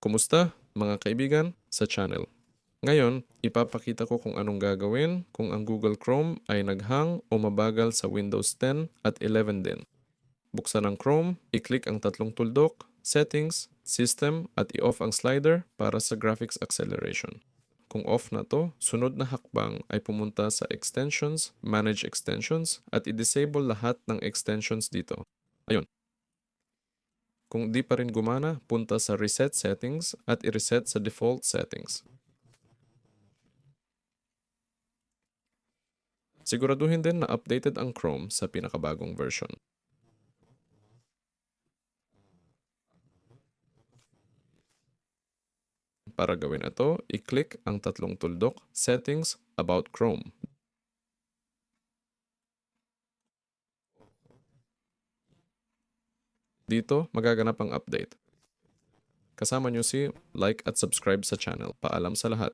Kumusta mga kaibigan sa channel? Ngayon, ipapakita ko kung anong gagawin kung ang Google Chrome ay naghang o mabagal sa Windows 10 at 11 din. Buksan ang Chrome, i-click ang tatlong tuldok, Settings, System at i-off ang slider para sa graphics acceleration. Kung off na to, sunod na hakbang ay pumunta sa Extensions, Manage Extensions at i-disable lahat ng extensions dito. Ayun. Kung di pa rin gumana, punta sa Reset Settings at i-reset sa default settings. Siguraduhin din na updated ang Chrome sa pinakabagong version. Para gawin ito, i-click ang tatlong tuldok, Settings, About Chrome. Dito, magaganap ang update. Kasama nyo si like at subscribe sa channel. Paalam sa lahat.